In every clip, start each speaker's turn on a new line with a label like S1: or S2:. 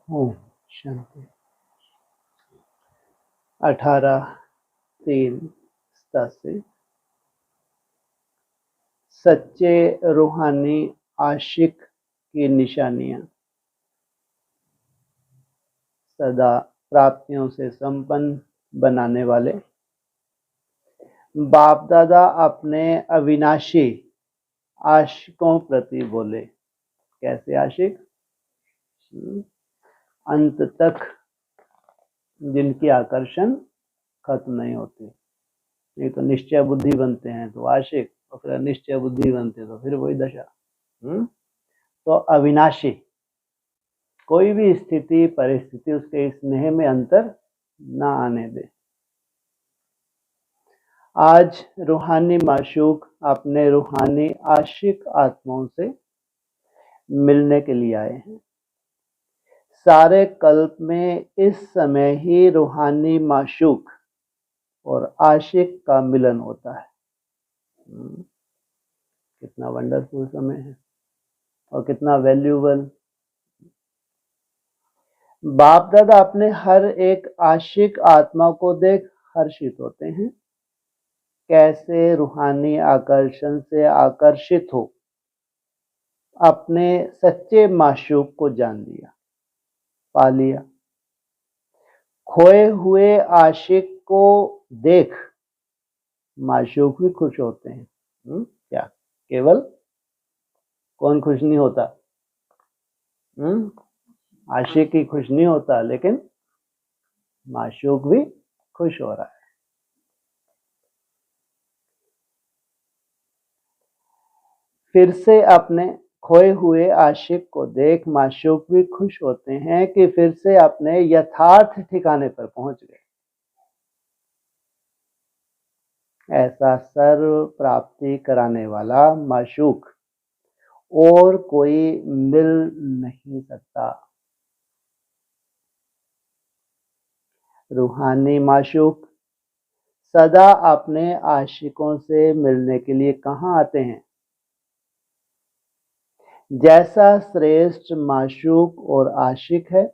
S1: ओम शांति। 18/3/87 सच्चे रूहानी आशिक की निशानियां सदा प्राप्तियों से संपन्न बनाने वाले बाप दादा अपने अविनाशी आशिकों प्रति बोले। कैसे आशिक? अंत तक जिनकी आकर्षण खत्म नहीं होती। नहीं तो निश्चय बुद्धि बनते हैं तो आशिक, और फिर निश्चय बुद्धि बनते तो फिर वही दशा। तो अविनाशी, कोई भी स्थिति परिस्थिति उसके स्नेह में अंतर ना आने दे। आज रूहानी माशूक अपने रूहानी आशिक आत्माओं से मिलने के लिए आए हैं। सारे कल्प में इस समय ही रूहानी माशूक और आशिक का मिलन होता है। कितना वंडरफुल समय है और कितना वैल्यूबल। बाप दादा अपने हर एक आशिक आत्मा को देख हर्षित होते हैं। कैसे रूहानी आकर्षण से आकर्षित हो अपने सच्चे माशूक को जान लिया, पा लिया। खोए हुए आशिक को देख माशूक भी खुश होते हैं। क्या केवल कौन खुश नहीं होता? आशिक ही खुश नहीं होता, लेकिन माशूक भी खुश हो रहा है। फिर से अपने खोए हुए आशिक को देख माशूक भी खुश होते हैं कि फिर से अपने यथार्थ ठिकाने पर पहुंच गए। ऐसा सर्व प्राप्ति कराने वाला माशूक और कोई मिल नहीं सकता। रूहानी माशूक सदा अपने आशिकों से मिलने के लिए कहाँ आते हैं? जैसा श्रेष्ठ माशूक और आशिक है,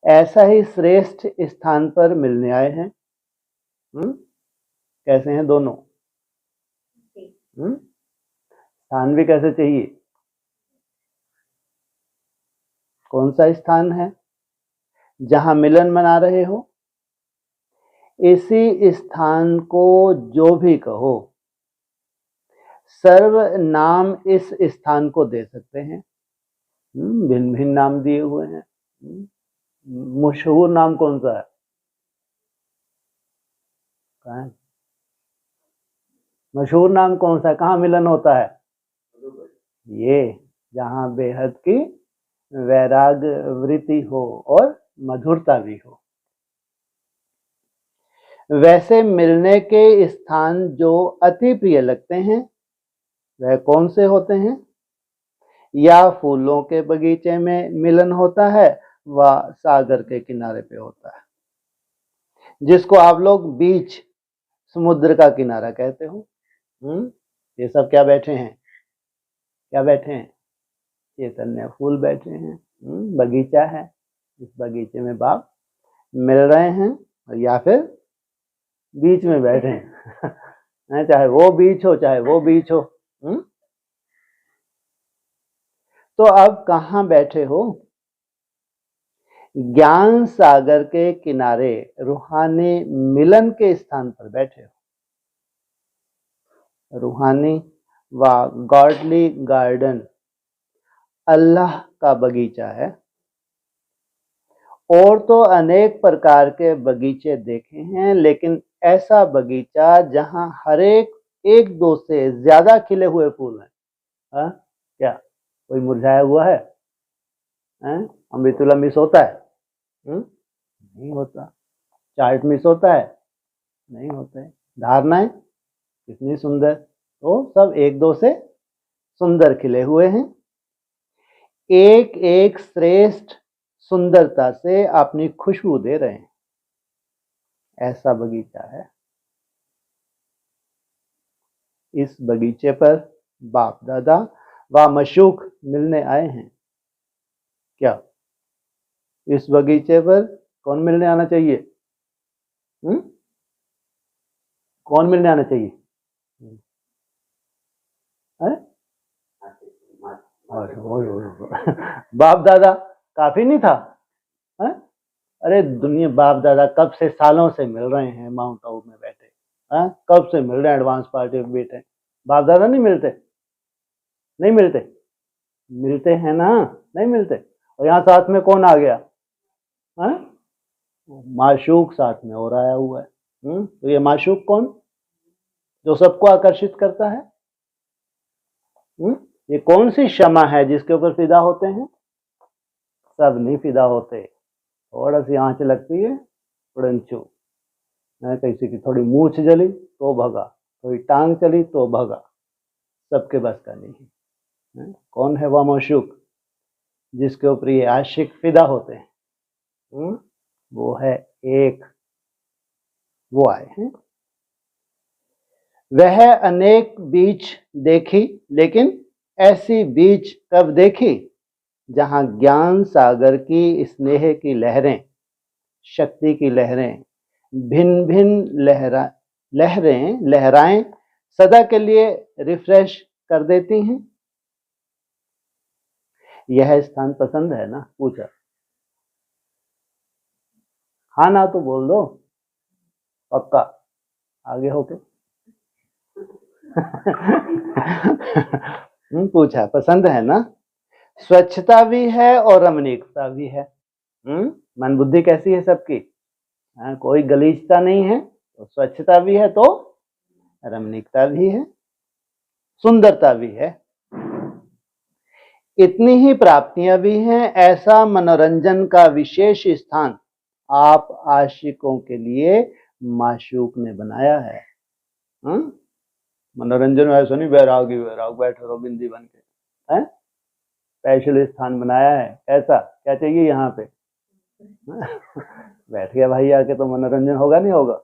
S1: ऐसा ही श्रेष्ठ स्थान पर मिलने आए हैं। कैसे हैं दोनों? स्थान भी कैसे चाहिए? कौन सा स्थान है जहां मिलन मना रहे हो? इसी स्थान को जो भी कहो, सर्व नाम इस स्थान को दे सकते हैं। भिन्न भिन्न नाम दिए हुए हैं। मशहूर नाम कौन सा है? मशहूर नाम कौन सा है? कहाँ मिलन होता है? ये जहां बेहद की वैराग वृत्ति हो और मधुरता भी हो। वैसे मिलने के स्थान जो अति प्रिय लगते हैं वह कौन से होते हैं? या फूलों के बगीचे में मिलन होता है व सागर के किनारे पे होता है, जिसको आप लोग बीच, समुद्र का किनारा कहते हो। ये सब क्या बैठे हैं? क्या बैठे हैं? चैतन्य फूल बैठे हैं। बगीचा है, इस बगीचे में बाप मिल रहे हैं, या फिर बीच में बैठे हैं चाहे वो बीच हो चाहे वो बीच हो। तो अब कहाँ बैठे हो? ज्ञान सागर के किनारे रूहानी मिलन के स्थान पर बैठे हो। रूहानी व गॉडली गार्डन अल्लाह का बगीचा है। और तो अनेक प्रकार के बगीचे देखे हैं, लेकिन ऐसा बगीचा जहां हर एक दो से ज्यादा खिले हुए फूल हैं। क्या कोई मुरझाया हुआ है? अमृतुला मिस होता है? नहीं होता। चार्ट मिस होता है? नहीं होता है। धारणाएं कितनी सुंदर, तो सब एक दो से सुंदर खिले हुए हैं। एक एक श्रेष्ठ सुंदरता से अपनी खुशबू दे रहे हैं। ऐसा बगीचा है। इस बगीचे पर बाप दादा व मशूक मिलने आए हैं। क्या इस बगीचे पर कौन मिलने आना चाहिए? कौन मिलने आना चाहिए? बाप दादा काफी नहीं था? है? अरे दुनिया, बाप दादा कब से सालों से मिल रहे हैं माउंट आबू में बैठे, है? कब से मिल रहे हैं एडवांस पार्टी में बैठे, बाप दादा नहीं मिलते? नहीं मिलते? मिलते हैं ना, नहीं मिलते? और यहाँ साथ में कौन आ गया? है? माशूक साथ में और आया हुआ है। तो ये माशूक कौन, जो सबको आकर्षित करता है? ये कौन सी क्षमा है जिसके ऊपर फिदा होते हैं? सब नहीं फिदा होते, थोड़ा सी आंच लगती है उड़नचू, किसी की थोड़ी मूछ जली तो भगा, थोड़ी टांग चली तो भगा, सबके बस का नहीं है। कौन है वह माशूक जिसके ऊपर ये आशिक फिदा होते हैं? वो है एक, वो आए हैं। वह अनेक बीच देखी, लेकिन ऐसी बीच कब देखी जहां ज्ञान सागर की स्नेह की लहरें, शक्ति की लहरें भिन्न भिन्न लहरें लहराएं सदा के लिए रिफ्रेश कर देती हैं। यह स्थान पसंद है ना? पूछा। हाँ ना तो बोल दो, पक्का आगे होके। पूछा पसंद है ना? स्वच्छता भी है और रमणीकता भी है। मन बुद्धि कैसी है सबकी? कोई गलीचता नहीं है, तो स्वच्छता भी है तो रमणीकता भी है, सुंदरता भी है, इतनी ही प्राप्तियां भी हैं। ऐसा मनोरंजन का विशेष स्थान आप आशिकों के लिए माशूक ने बनाया है। मनोरंजन ऐसा नहीं वैराग बैठे रहो बिंदी बन के, हैं? स्पेशल स्थान बनाया है। ऐसा क्या चाहिए यहाँ पे? बैठ गया भाई आके तो मनोरंजन होगा नहीं होगा?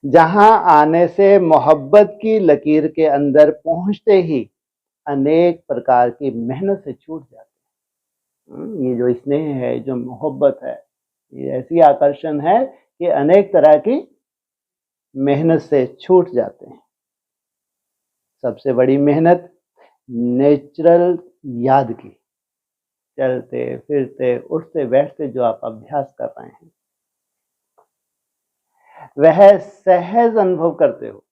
S1: जहां आने से मोहब्बत की लकीर के अंदर पहुंचते ही अनेक प्रकार की मेहनत से छूट जाते हैं। ये जो स्नेह है, जो मोहब्बत है, ये ऐसी आकर्षण है कि अनेक तरह की मेहनत से छूट जाते हैं। सबसे बड़ी मेहनत नेचुरल याद की, चलते फिरते उठते बैठते जो आप अभ्यास कर रहे हैं, वह सहज अनुभव करते हो।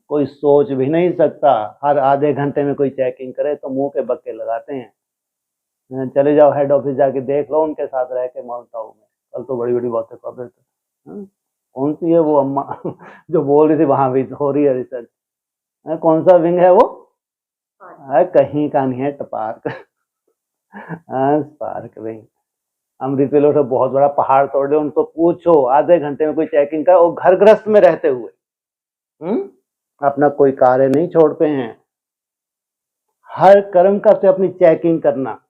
S1: कोई सोच भी नहीं सकता हर आधे घंटे में कोई चेकिंग करे तो मुंह के बक्के लगाते हैं। चले जाओ हेड ऑफिस जाके देख लो उनके साथ रह के माउंट आबू में, कल तो बड़ी बड़ी बातें कर रहे थे। कौन सी है वो अम्मा जो बोल रही थी वहां भी हो रही है रिसर्च? कौन सा विंग है वो? कहीं का नहीं है, टपार्क। Spark wing. अमृत वेलो तो बहुत बड़ा पहाड़ तोड़ दे, उनको पूछो आधे घंटे में कोई चेकिंग कर, वो घर गृहस्थ में रहते हुए अपना कोई कार्य नहीं छोड़ते हैं, हर कर्म का से अपनी चेकिंग करना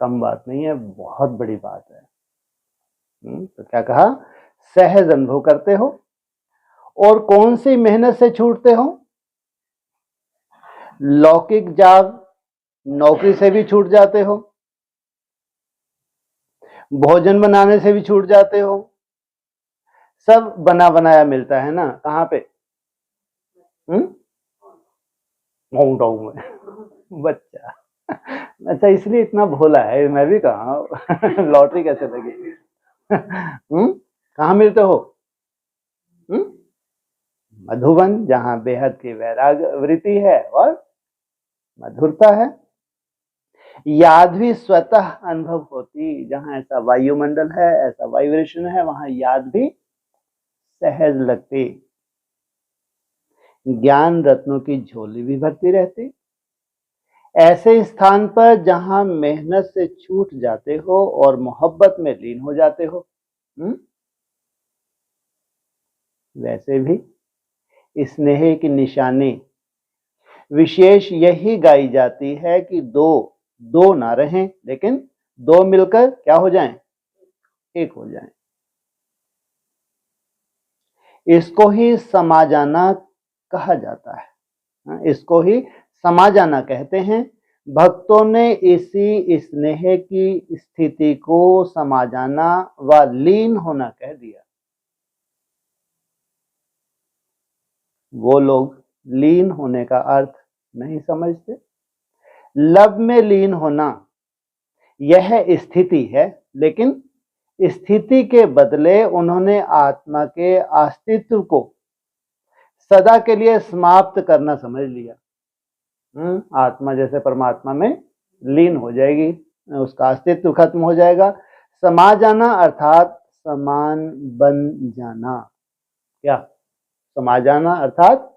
S1: कम बात नहीं है, बहुत बड़ी बात है। तो क्या कहा? सहज अनुभव करते हो। और कौन सी मेहनत से छूटते हो? लौकिक जाग, नौकरी से भी छूट जाते हो, भोजन बनाने से भी छूट जाते हो। सब बना बनाया मिलता है ना, कहाँ पे? माउंट आबू में। बच्चा अच्छा इसलिए इतना भोला है, मैं भी कहा लॉटरी कैसे लगी? कहाँ मिलते हो? मधुबन, जहां बेहद की वैराग वृत्ति है और मधुरता है। याद भी स्वतः अनुभव होती, जहां ऐसा वायुमंडल है, ऐसा वाइब्रेशन है, वहां याद भी सहज लगती, ज्ञान रत्नों की झोली भी भरती रहती। ऐसे स्थान पर जहां मेहनत से छूट जाते हो और मोहब्बत में लीन हो जाते हो। वैसे भी स्नेह की निशानी विशेष यही गाई जाती है कि दो दो ना रहें, लेकिन दो मिलकर क्या हो जाएं? एक हो जाएं। इसको ही समा जाना कहा जाता है, इसको ही समा जाना कहते हैं। भक्तों ने इसी स्नेह की स्थिति को समा जाना व लीन होना कह दिया। वो लोग लीन होने का अर्थ नहीं समझते। लब में लीन होना यह स्थिति है, लेकिन स्थिति के बदले उन्होंने आत्मा के अस्तित्व को सदा के लिए समाप्त करना समझ लिया। आत्मा जैसे परमात्मा में लीन हो जाएगी, उसका अस्तित्व खत्म हो जाएगा। समा जाना अर्थात समान बन जाना। क्या समा जाना अर्थात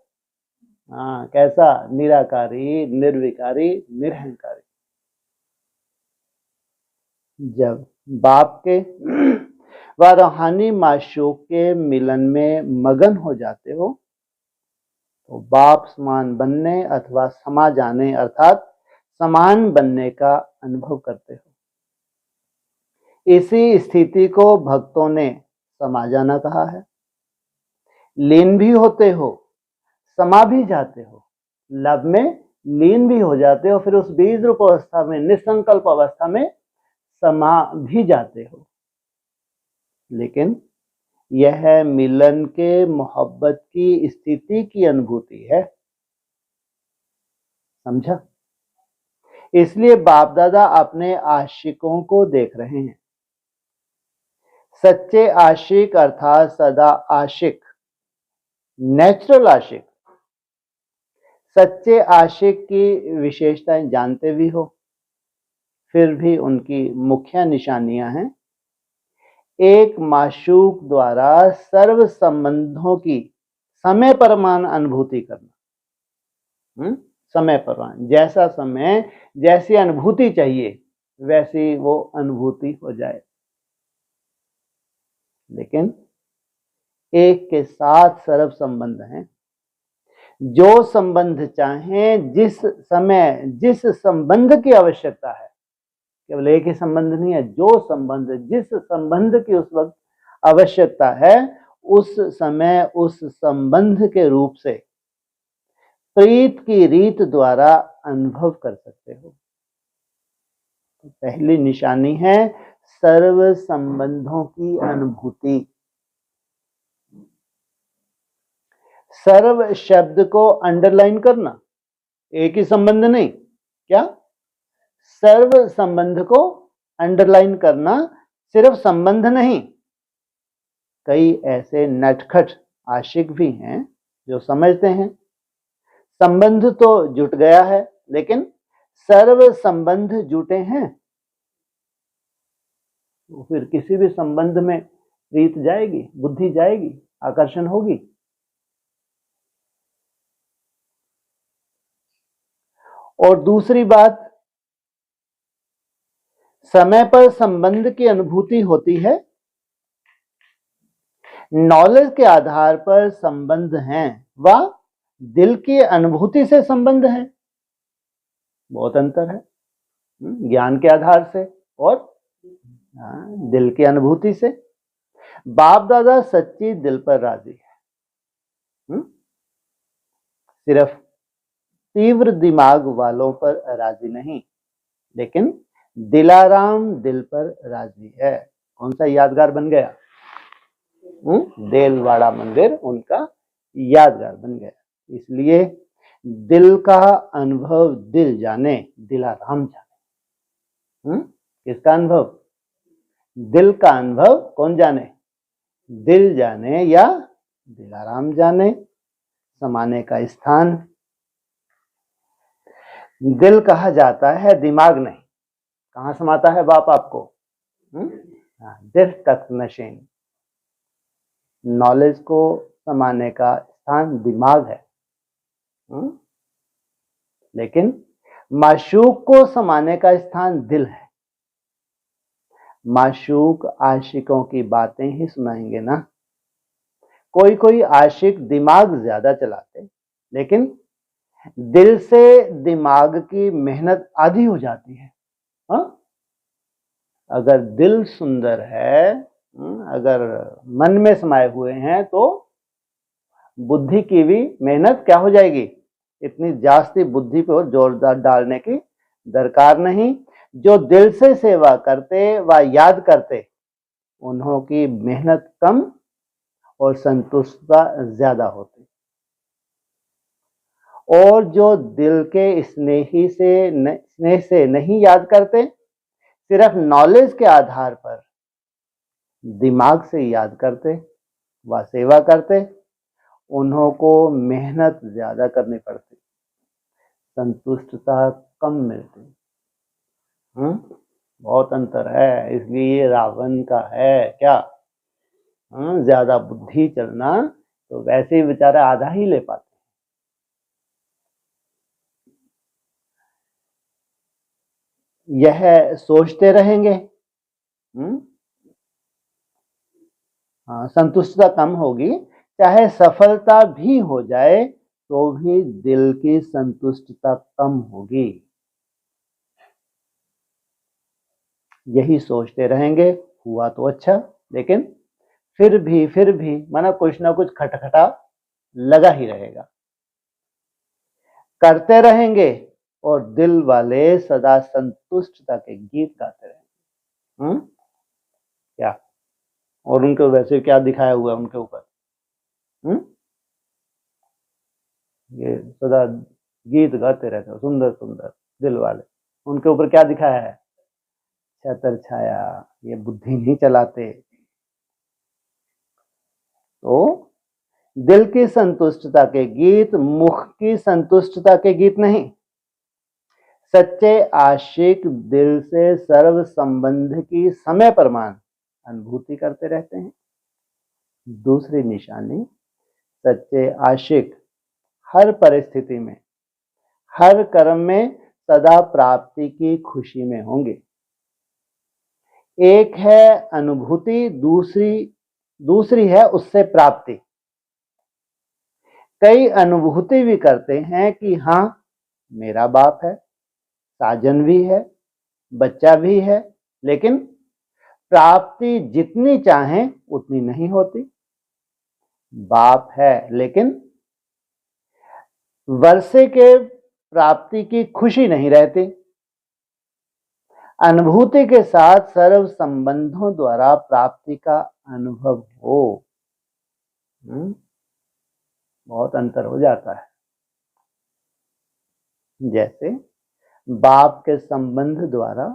S1: कैसा? निराकारी, निर्विकारी, निरहंकारी। जब बाप के व रूहानी माशूक के मिलन में मगन हो जाते हो तो बाप समान बनने अथवा समा जाने अर्थात समान बनने का अनुभव करते हो। इसी स्थिति को भक्तों ने समा जाना कहा है। लीन भी होते हो, समा भी जाते हो। लब में लीन भी हो जाते हो, फिर उस बीज रूप अवस्था में, निसंकल्प अवस्था में समा भी जाते हो। लेकिन यह मिलन के मोहब्बत की स्थिति की अनुभूति है। समझा? इसलिए बाप दादा अपने आशिकों को देख रहे हैं। सच्चे आशिक अर्थात सदा आशिक, नेचुरल आशिक, सच्चे आशिक की विशेषताएं जानते भी हो, फिर भी उनकी मुख्य निशानियां हैं। एक माशूक द्वारा सर्व संबंधों की समय परमान अनुभूति करना। समय परमान, जैसा समय, जैसी अनुभूति चाहिए वैसी वो अनुभूति हो जाए। लेकिन एक के साथ सर्व संबंध हैं। जो संबंध चाहें, जिस समय जिस संबंध की आवश्यकता है, केवल एक ही संबंध नहीं है, जो संबंध, जिस संबंध की उस वक्त आवश्यकता है, उस समय उस संबंध के रूप से प्रीत की रीत द्वारा अनुभव कर सकते हो। तो पहली निशानी है सर्व संबंधों की अनुभूति। सर्व शब्द को अंडरलाइन करना, एक ही संबंध नहीं, क्या? सर्व संबंध को अंडरलाइन करना, सिर्फ संबंध नहीं। कई ऐसे नटखट आशिक भी हैं जो समझते हैं संबंध तो जुट गया है, लेकिन सर्व संबंध जुटे हैं, तो फिर किसी भी संबंध में प्रीत जाएगी, बुद्धि जाएगी, आकर्षण होगी। और दूसरी बात, समय पर संबंध की अनुभूति होती है, नॉलेज के आधार पर संबंध हैं व दिल की अनुभूति से संबंध है। बहुत अंतर है ज्ञान के आधार से और दिल की अनुभूति से। बाप दादा सच्ची दिल पर राजी है, सिर्फ तीव्र दिमाग वालों पर राजी नहीं, लेकिन दिलाराम दिल पर राजी है। कौन सा यादगार बन गया? देलवाड़ा मंदिर उनका यादगार बन गया। इसलिए दिल का अनुभव दिल जाने, दिलाराम जाने। किसका अनुभव? दिल का अनुभव कौन जाने? दिल जाने या दिलाराम जाने। समाने का स्थान दिल कहा जाता है, दिमाग नहीं। कहां समाता है बाप आपको? दिल तक नशीन। नॉलेज को समाने का स्थान दिमाग है। लेकिन माशूक को समाने का स्थान दिल है। माशूक आशिकों की बातें ही सुनाएंगे ना। कोई कोई आशिक दिमाग ज्यादा चलाते, लेकिन दिल से दिमाग की मेहनत आधी हो जाती है। अगर दिल सुंदर है, अगर मन में समाये हुए हैं, तो बुद्धि की भी मेहनत क्या हो जाएगी? इतनी जास्ती बुद्धि पे और जोर डालने की दरकार नहीं। जो दिल से सेवा करते व याद करते, उन्हों की मेहनत कम और संतुष्टता ज्यादा होती। और जो दिल के स्नेह से नहीं याद करते, सिर्फ नॉलेज के आधार पर दिमाग से याद करते व सेवा करते, उन्हों को मेहनत ज्यादा करनी पड़ती, संतुष्टता कम मिलती। बहुत अंतर है। इसलिए ये रावण का है क्या, ज्यादा बुद्धि चलना, तो वैसे ही बेचारा आधा ही ले पाते। यह सोचते रहेंगे, संतुष्टता कम होगी। चाहे सफलता भी हो जाए तो भी दिल की संतुष्टता कम होगी। यही सोचते रहेंगे, हुआ तो अच्छा, लेकिन फिर भी माना कुछ ना कुछ खटखटा लगा ही रहेगा। करते रहेंगे और दिल वाले सदा संतुष्टता के गीत गाते रहेंगे। क्या, और उनके वैसे क्या दिखाया हुआ है उनके ऊपर, ये सदा गीत गाते रहते हैं, सुंदर सुंदर दिल वाले। उनके ऊपर क्या दिखाया है, छतर छाया, ये बुद्धि नहीं चलाते। तो दिल की संतुष्टता के गीत, मुख की संतुष्टता के गीत नहीं। सच्चे आशिक दिल से सर्व संबंध की समय प्रमाण अनुभूति करते रहते हैं। दूसरी निशानी, सच्चे आशिक हर परिस्थिति में, हर कर्म में सदा प्राप्ति की खुशी में होंगे। एक है अनुभूति, दूसरी है उससे प्राप्ति। कई अनुभूति भी करते हैं कि हाँ मेरा बाप है, साजन भी है, बच्चा भी है, लेकिन प्राप्ति जितनी चाहें उतनी नहीं होती। बाप है लेकिन वर्षे के प्राप्ति की खुशी नहीं रहती। अनुभूति के साथ सर्व संबंधों द्वारा प्राप्ति का अनुभव हो, बहुत अंतर हो जाता है। जैसे बाप के संबंध द्वारा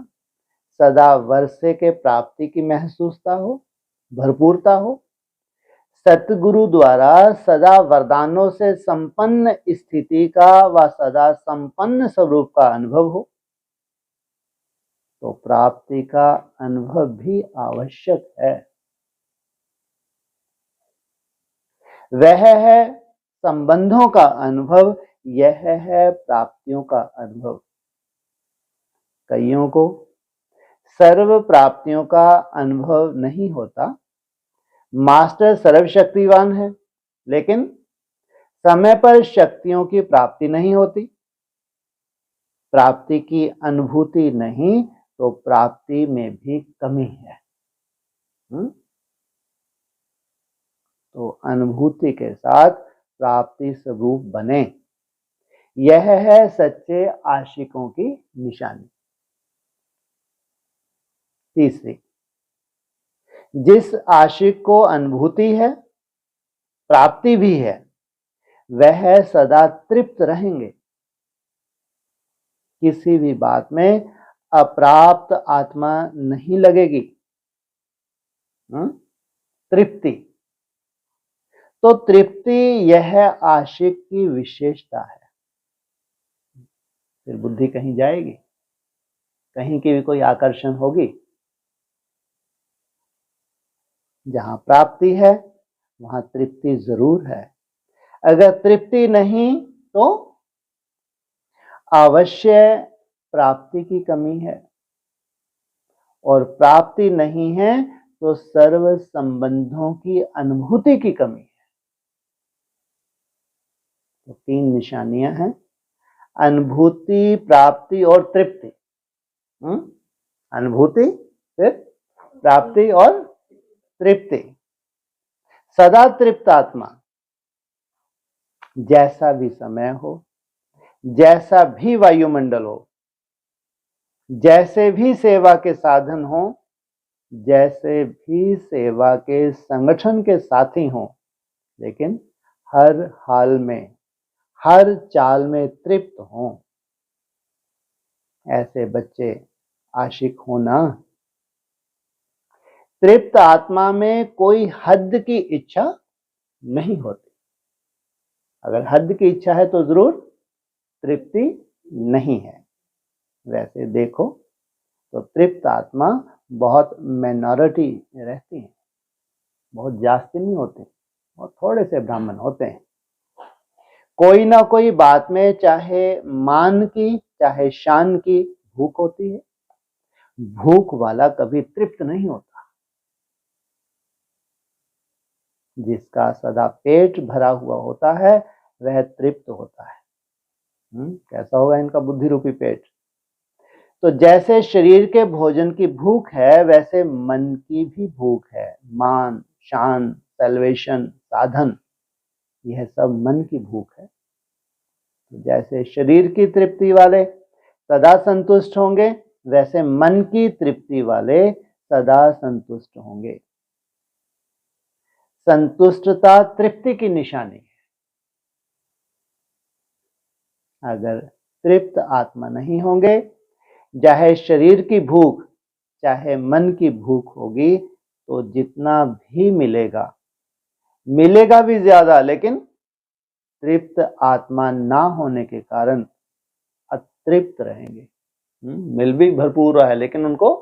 S1: सदा वर्षे के प्राप्ति की महसूसता हो, भरपूरता हो। सतगुरु द्वारा सदा वरदानों से संपन्न स्थिति का व सदा संपन्न स्वरूप का अनुभव हो, तो प्राप्ति का अनुभव भी आवश्यक है। वह है संबंधों का अनुभव, यह है प्राप्तियों का अनुभव। कईयों को सर्व प्राप्तियों का अनुभव नहीं होता। मास्टर सर्वशक्तिवान है, लेकिन समय पर शक्तियों की प्राप्ति नहीं होती। प्राप्ति की अनुभूति नहीं तो प्राप्ति में भी कमी है। तो अनुभूति के साथ प्राप्ति स्वरूप बने, यह है सच्चे आशिकों की निशानी। तीसरी, जिस आशिक को अनुभूति है, प्राप्ति भी है, वह सदा तृप्त रहेंगे। किसी भी बात में अप्राप्त आत्मा नहीं लगेगी। तृप्ति, तो तृप्ति यह आशिक की विशेषता है। फिर बुद्धि कहीं जाएगी, कहीं की भी कोई आकर्षण होगी। जहां प्राप्ति है वहां तृप्ति जरूर है। अगर तृप्ति नहीं तो अवश्य प्राप्ति की कमी है, और प्राप्ति नहीं है तो सर्व संबंधों की अनुभूति की कमी है। तो तीन निशानियां हैं, अनुभूति, प्राप्ति और तृप्ति। अनुभूति, फिर प्राप्ति और तृप्ति। सदा तृप्त आत्मा, जैसा भी समय हो, जैसा भी वायुमंडल हो, जैसे भी सेवा के साधन हो, जैसे भी सेवा के संगठन के साथी हों, लेकिन हर हाल में, हर चाल में तृप्त हों। ऐसे बच्चे आशिक होना। तृप्त आत्मा में कोई हद की इच्छा नहीं होती। अगर हद की इच्छा है तो जरूर तृप्ति नहीं है। वैसे देखो तो तृप्त आत्मा बहुत माइनॉरिटी में रहती है, बहुत जास्ती नहीं होते और थोड़े से ब्राह्मण होते हैं। कोई ना कोई बात में चाहे मान की चाहे शान की भूख होती है। भूख वाला कभी तृप्त नहीं होता। जिसका सदा पेट भरा हुआ होता है वह तृप्त होता है। कैसा होगा इनका बुद्धि रूपी पेट। तो जैसे शरीर के भोजन की भूख है, वैसे मन की भी भूख है। मान, शान, सैल्वेशन, साधन, यह सब मन की भूख है। तो जैसे शरीर की तृप्ति वाले सदा संतुष्ट होंगे, वैसे मन की तृप्ति वाले सदा संतुष्ट होंगे। संतुष्टता तृप्ति की निशानी है। अगर तृप्त आत्मा नहीं होंगे, चाहे शरीर की भूख चाहे मन की भूख होगी, तो जितना भी मिलेगा, मिलेगा भी ज्यादा, लेकिन तृप्त आत्मा ना होने के कारण अतृप्त रहेंगे। मिल भी भरपूर रहा है लेकिन उनको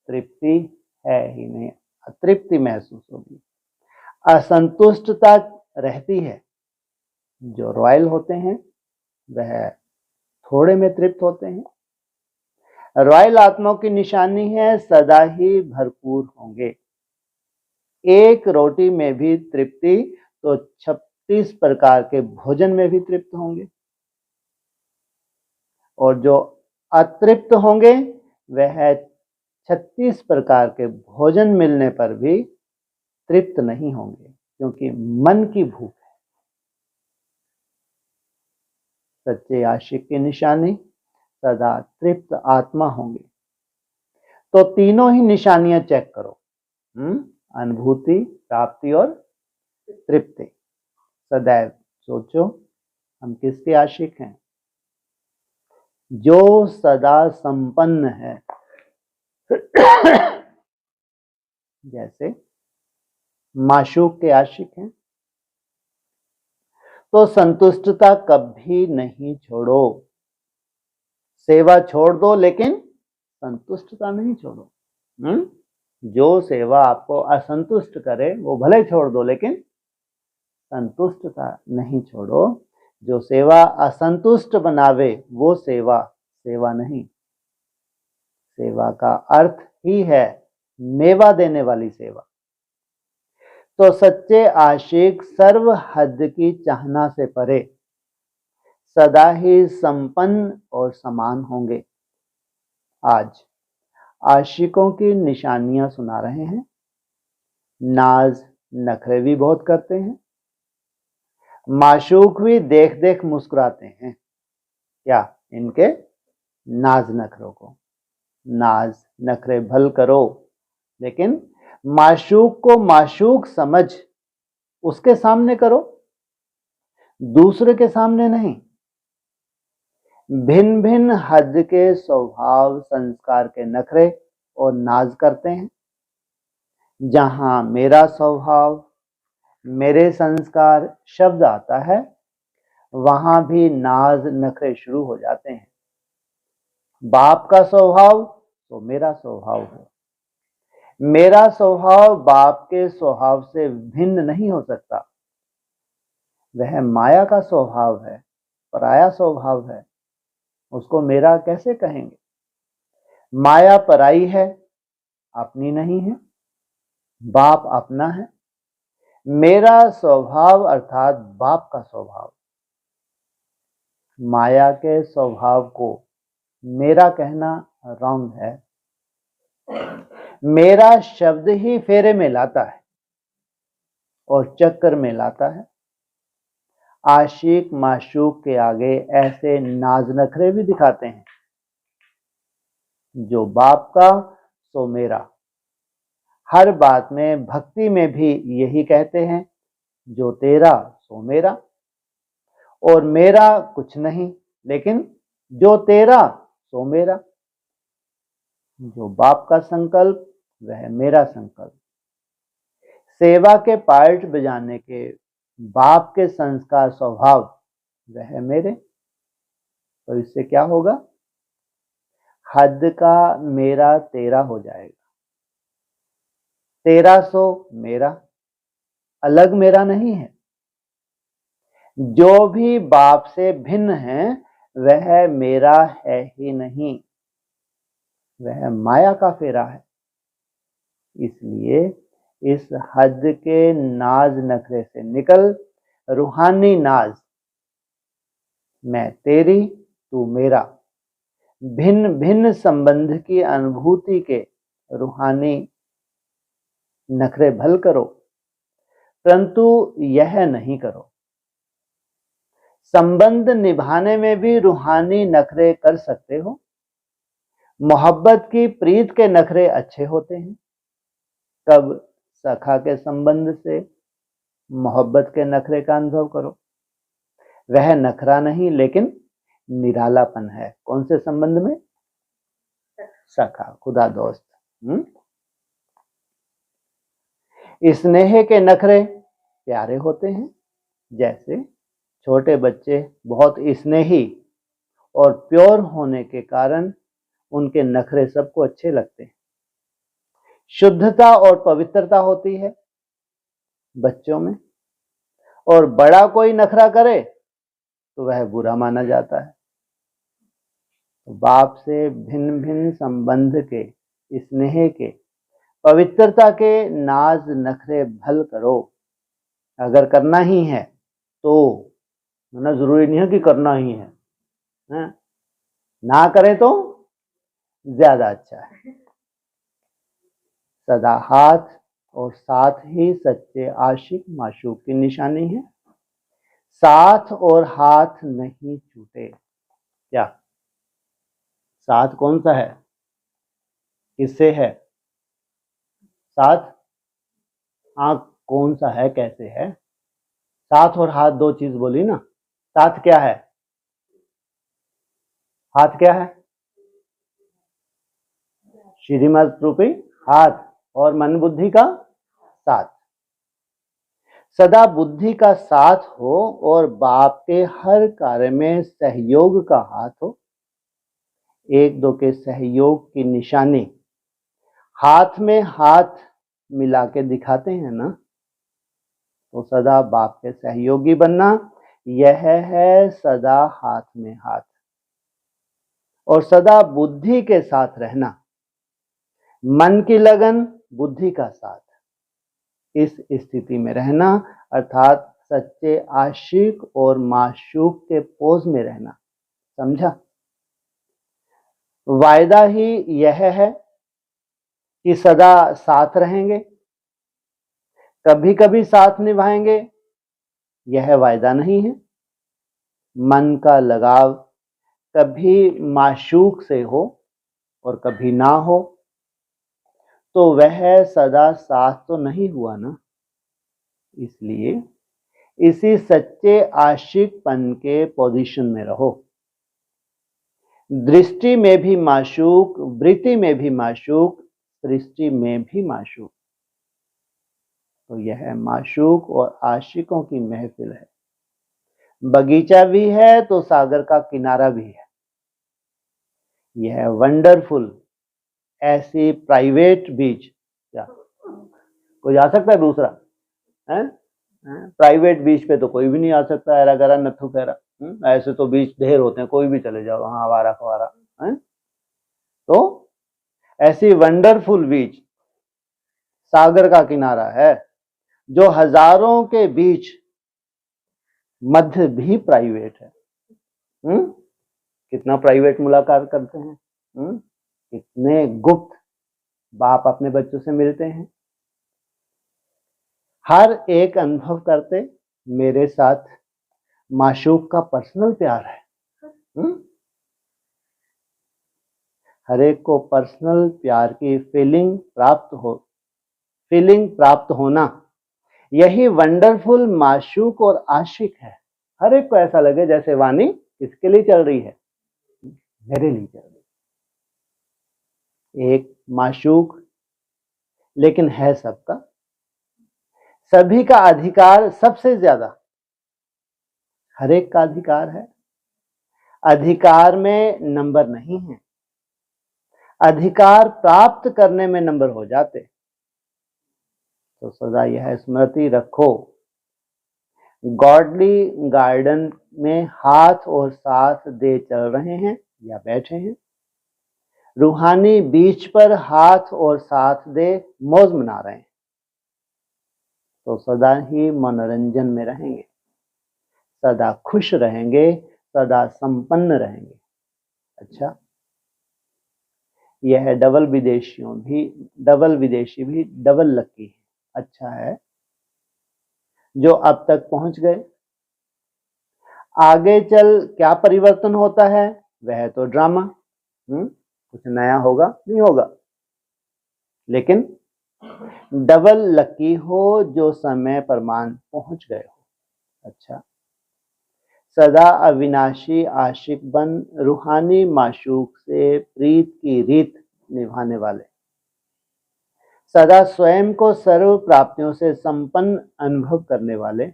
S1: तृप्ति है ही नहीं, अतृप्ति महसूस होगी, असंतुष्टता रहती है। जो रॉयल होते हैं वह थोड़े में तृप्त होते हैं। रॉयल आत्माओं की निशानी है सदा ही भरपूर होंगे। एक रोटी में भी तृप्ति तो 36 प्रकार के भोजन में भी तृप्त होंगे। और जो अतृप्त होंगे वह 36 प्रकार के भोजन मिलने पर भी तृप्त नहीं होंगे, क्योंकि मन की भूख है। सच्चे आशिक की निशानी सदा तृप्त आत्मा होंगे। तो तीनों ही निशानियां चेक करो, अनुभूति, प्राप्ति और तृप्ति। सदैव सोचो हम किसके आशिक हैं। जो सदा संपन्न है, जैसे माशूक के आशिक हैं, तो संतुष्टता कभी नहीं छोड़ो। सेवा छोड़ दो लेकिन संतुष्टता नहीं छोड़ो। जो सेवा आपको असंतुष्ट करे वो भले छोड़ दो, लेकिन संतुष्टता नहीं छोड़ो। जो सेवा असंतुष्ट बनावे वो सेवा सेवा नहीं। सेवा का अर्थ ही है मेवा देने वाली सेवा। तो सच्चे आशिक सर्व हद की चाहना से परे सदा ही संपन्न और समान होंगे। आज आशिकों की निशानियां सुना रहे हैं। नाज नखरे भी बहुत करते हैं। माशूक भी देख देख मुस्कुराते हैं। क्या इनके नाज नखरों को। नाज नखरे भल करो, लेकिन माशूक को माशूक समझ उसके सामने करो, दूसरे के सामने नहीं। भिन्न भिन्न हद के स्वभाव संस्कार के नखरे और नाज करते हैं। जहां मेरा स्वभाव, मेरे संस्कार शब्द आता है, वहां भी नाज नखरे शुरू हो जाते हैं। बाप का स्वभाव तो मेरा स्वभाव हो। मेरा स्वभाव बाप के स्वभाव से भिन्न नहीं हो सकता। वह माया का स्वभाव है, पराया स्वभाव है, उसको मेरा कैसे कहेंगे। माया पराई है, अपनी नहीं है। बाप अपना है। मेरा स्वभाव अर्थात बाप का स्वभाव। माया के स्वभाव को मेरा कहना रॉन्ग है। मेरा शब्द ही फेरे में लाता है और चक्कर में लाता है। आशिक माशूक के आगे ऐसे नाज नखरे भी दिखाते हैं। जो बाप का सो मेरा। हर बात में, भक्ति में भी यही कहते हैं, जो तेरा सो मेरा। और मेरा कुछ नहीं, लेकिन जो तेरा सो मेरा। जो बाप का संकल्प वह मेरा संकल्प। सेवा के पार्ट बजाने के बाप के संस्कार स्वभाव वह मेरे। तो इससे क्या होगा? हद का मेरा तेरा हो जाएगा। तेरा सो मेरा, अलग मेरा नहीं है। जो भी बाप से भिन्न है वह मेरा है ही नहीं, वह माया का फेरा है। इसलिए इस हद के नाज नखरे से निकल रूहानी नाज, मैं तेरी तू मेरा, भिन्न भिन्न संबंध की अनुभूति के रूहानी नखरे भल करो, परंतु यह नहीं करो। संबंध निभाने में भी रूहानी नखरे कर सकते हो। मोहब्बत की प्रीत के नखरे अच्छे होते हैं। कब? सखा के संबंध से मोहब्बत के नखरे का अनुभव करो। वह नखरा नहीं, लेकिन निरालापन है। कौन से संबंध में? सखा, खुदा दोस्त। स्नेह के नखरे प्यारे होते हैं। जैसे छोटे बच्चे बहुत स्नेही और प्योर होने के कारण उनके नखरे सबको अच्छे लगते हैं। शुद्धता और पवित्रता होती है बच्चों में, और बड़ा कोई नखरा करे तो वह बुरा माना जाता है। तो बाप से भिन्न भिन्न संबंध के, स्नेह के, पवित्रता के नाज नखरे भल करो। अगर करना ही है तो, ना जरूरी नहीं है कि करना ही है, ना करे तो ज्यादा अच्छा है। सदा हाथ और साथ ही सच्चे आशिक माशूक की निशानी है। साथ और हाथ नहीं छूटे। क्या साथ कौन सा है? किससे है साथ? आंख कौन सा है, कैसे है? साथ और हाथ दो चीज बोली ना। साथ क्या है? हाथ क्या है? श्रीमत रूपी हाथ, और मन बुद्धि का साथ। सदा बुद्धि का साथ हो और बाप के हर कार्य में सहयोग का हाथ हो। एक दो के सहयोग की निशानी हाथ में हाथ मिला के दिखाते हैं ना, तो सदा बाप के सहयोगी बनना, यह है सदा हाथ में हाथ। और सदा बुद्धि के साथ रहना, मन की लगन, बुद्धि का साथ। इस स्थिति में रहना अर्थात सच्चे आशिक और माशूक के पोज में रहना। समझा? वायदा ही यह है कि सदा साथ रहेंगे, कभी कभी साथ निभाएंगे, यह वायदा नहीं है। मन का लगाव कभी माशूक से हो और कभी ना हो, तो वह सदा साथ तो नहीं हुआ ना। इसलिए इसी सच्चे आशिकपन के पोजीशन में रहो। दृष्टि में भी माशूक, वृत्ति में भी माशूक, सृष्टि में भी माशूक। तो यह माशूक और आशिकों की महफिल है। बगीचा भी है तो सागर का किनारा भी है। यह वंडरफुल ऐसी प्राइवेट बीच, क्या कोई आ सकता है दूसरा? प्राइवेट बीच पे तो कोई भी नहीं आ सकता। एरा गरा नथु फेरा, ऐसे तो बीच ढेर होते हैं, कोई भी चले जाओ वहां, आवारा खवारा। तो ऐसी वंडरफुल बीच सागर का किनारा है, जो हजारों के बीच मध्य भी प्राइवेट है। कितना प्राइवेट मुलाकात करते हैं, कितने गुप्त बाप अपने बच्चों से मिलते हैं। हर एक अनुभव करते मेरे साथ माशूक का पर्सनल प्यार है। हर एक को पर्सनल प्यार की फीलिंग प्राप्त होना, यही वंडरफुल माशूक और आशिक है। हर एक को ऐसा लगे जैसे वाणी किसके लिए चल रही है, मेरे लिए चल रही है। एक माशूक लेकिन है सबका, सभी का अधिकार सबसे ज्यादा, हर एक का अधिकार है। अधिकार में नंबर नहीं है, अधिकार प्राप्त करने में नंबर हो जाते। तो सदा यह स्मृति रखो, गॉडली गार्डन में हाथ और साथ दे चल रहे हैं या बैठे हैं, रूहानी बीच पर हाथ और साथ दे मौज मना रहे हैं, तो सदा ही मनोरंजन में रहेंगे, सदा खुश रहेंगे, सदा संपन्न रहेंगे। अच्छा, यह डबल विदेशी भी डबल लकी है। अच्छा है जो अब तक पहुंच गए। आगे चल क्या परिवर्तन होता है वह तो ड्रामा, कुछ नया होगा नहीं होगा, लेकिन डबल लकी हो जो समय पर मान पहुंच गए हो। अच्छा, सदा अविनाशी आशिक बन रूहानी माशूक से प्रीत की रीत निभाने वाले, सदा स्वयं को सर्व प्राप्तियों से संपन्न अनुभव करने वाले,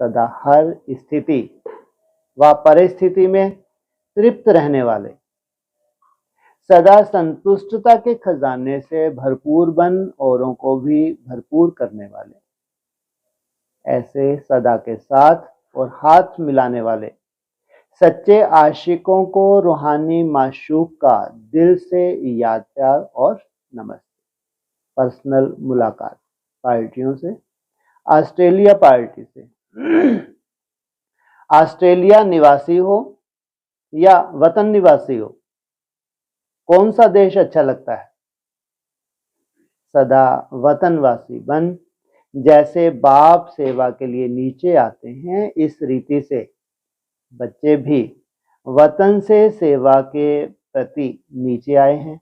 S1: सदा हर स्थिति व परिस्थिति में तृप्त रहने वाले, सदा संतुष्टता के खजाने से भरपूर बन औरों को भी भरपूर करने वाले, ऐसे सदा के साथ और हाथ मिलाने वाले सच्चे आशिकों को रूहानी माशूक का दिल से याद प्यार और नमस्ते। पर्सनल मुलाकात पार्टियों से, ऑस्ट्रेलिया पार्टी से, ऑस्ट्रेलिया निवासी हो या वतन निवासी हो, कौन सा देश अच्छा लगता है? सदा वतनवासी बन, जैसे बाप सेवा के लिए नीचे आते हैं, इस रीति से बच्चे भी वतन से सेवा के प्रति नीचे आए हैं।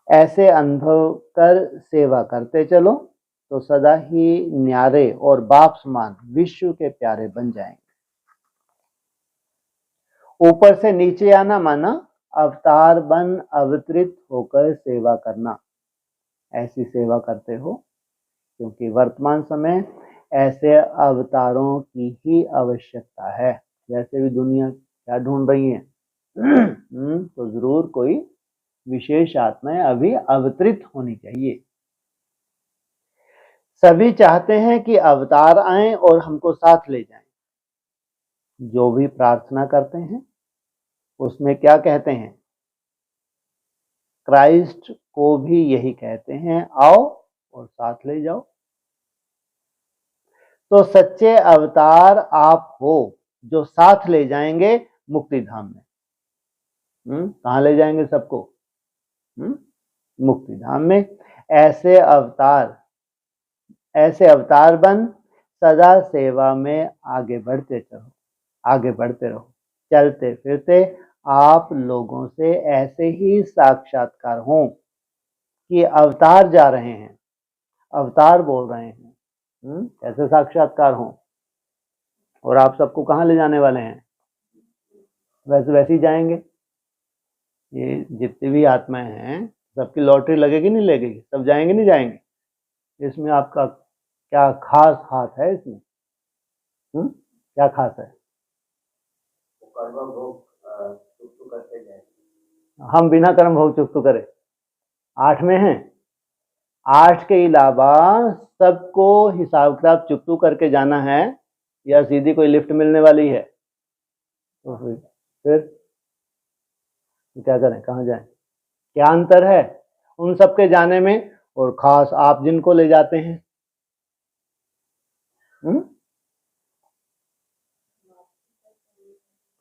S1: ऐसे अनुभव कर सेवा करते चलो तो सदा ही न्यारे और बाप समान विश्व के प्यारे बन जाएंगे। ऊपर से नीचे आना माना अवतार बन अवतरित होकर सेवा करना। ऐसी सेवा करते हो क्योंकि वर्तमान समय ऐसे अवतारों की ही आवश्यकता है। वैसे भी दुनिया क्या ढूंढ रही है तो जरूर कोई विशेष आत्माएं अभी अवतरित होनी चाहिए। सभी चाहते हैं कि अवतार आएं और हमको साथ ले जाएं। जो भी प्रार्थना करते हैं उसमें क्या कहते हैं? क्राइस्ट को भी यही कहते हैं, आओ और साथ ले जाओ। तो सच्चे अवतार आप हो जो साथ ले जाएंगे मुक्ति धाम में। कहां ले जाएंगे सबको? मुक्ति धाम में। ऐसे अवतार बन सदा सेवा में आगे बढ़ते रहो। चलते फिरते आप लोगों से ऐसे ही साक्षात्कार हों कि अवतार जा रहे हैं, अवतार बोल रहे हैं। ऐसे साक्षात्कार हों। और आप सबको कहाँ ले जाने वाले हैं? वैसे ही जाएंगे। ये जितनी भी आत्माएं हैं सबकी लॉटरी लगेगी नहीं लगेगी? सब जाएंगे नहीं जाएंगे? इसमें आपका क्या खास हाथ है? इसमें क्या खास है? हम बिना कर्म भोग चुक तो करें 8 में हैं। 8 के अलावा सबको हिसाब किताब चुकतू करके जाना है या सीधी कोई लिफ्ट मिलने वाली है? तो फिर क्या करें? कहाँ जाएं? क्या अंतर है उन सबके जाने में और खास आप जिनको ले जाते हैं?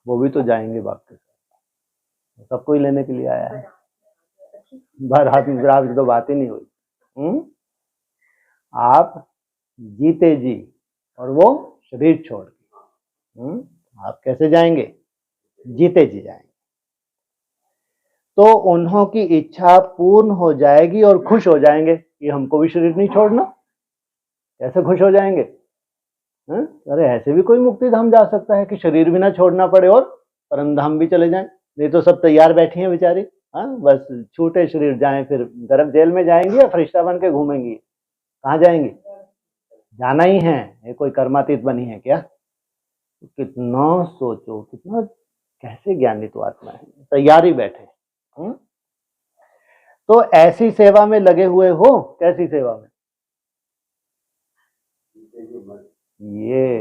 S1: वो भी तो जाएंगे बाप के साथ, सबको ही लेने के लिए आया है। बारात की तो बात ही नहीं हुई। आप जीते जी और वो शरीर छोड़ के। आप कैसे जाएंगे? जीते जी जाएंगे। तो उन्हों की इच्छा पूर्ण हो जाएगी और खुश हो जाएंगे कि हमको भी शरीर नहीं छोड़ना। कैसे खुश हो जाएंगे? अरे ऐसे भी कोई मुक्ति धाम जा सकता है कि शरीर भी ना छोड़ना पड़े और परम धाम भी चले जाएं। नहीं तो सब तैयार बैठी हैं बेचारी, बस छूटे शरीर जाएं, फिर गर्भ जेल में जाएंगी या फरिश्ता बन के घूमेंगी? कहाँ जाएंगी? जाना ही है। ये कोई कर्मातीत बनी है क्या? कितना सोचो, कितना कैसे ज्ञानी तो आत्मा है, तैयार ही बैठे। तो ऐसी सेवा में लगे हुए हो? कैसी सेवा में? ये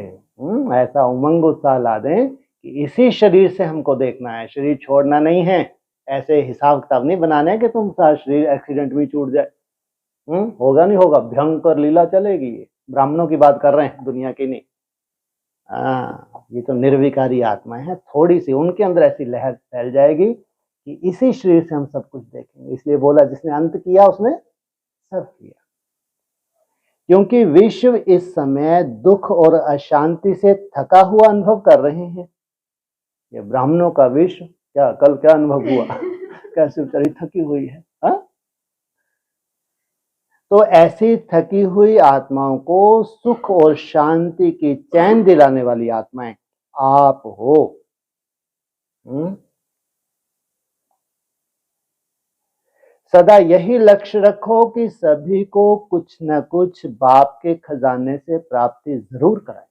S1: ऐसा उमंग उत्साह ला दें कि इसी शरीर से हमको देखना है, शरीर छोड़ना नहीं है। ऐसे हिसाब किताब नहीं बनाने हैं कि तुम सारा शरीर एक्सीडेंट में छूट जाए। होगा नहीं होगा, भयंकर लीला चलेगी। ये ब्राह्मणों की बात कर रहे हैं, दुनिया की नहीं। ये तो निर्विकारी आत्मा है, थोड़ी सी उनके अंदर ऐसी लहर फैल जाएगी कि इसी शरीर से हम सब कुछ देखेंगे। इसलिए बोला जिसने अंत किया उसने सब किया। क्योंकि विश्व इस समय दुख और अशांति से थका हुआ अनुभव कर रहे हैं। ये ब्राह्मणों का विश्व क्या कल क्या अनुभव हुआ? कैसे बेचारी थकी हुई है। तो ऐसी थकी हुई आत्माओं को सुख और शांति की चैन दिलाने वाली आत्माएं आप हो। सदा यही लक्ष्य रखो कि सभी को कुछ न कुछ बाप के खजाने से प्राप्ति जरूर कराए।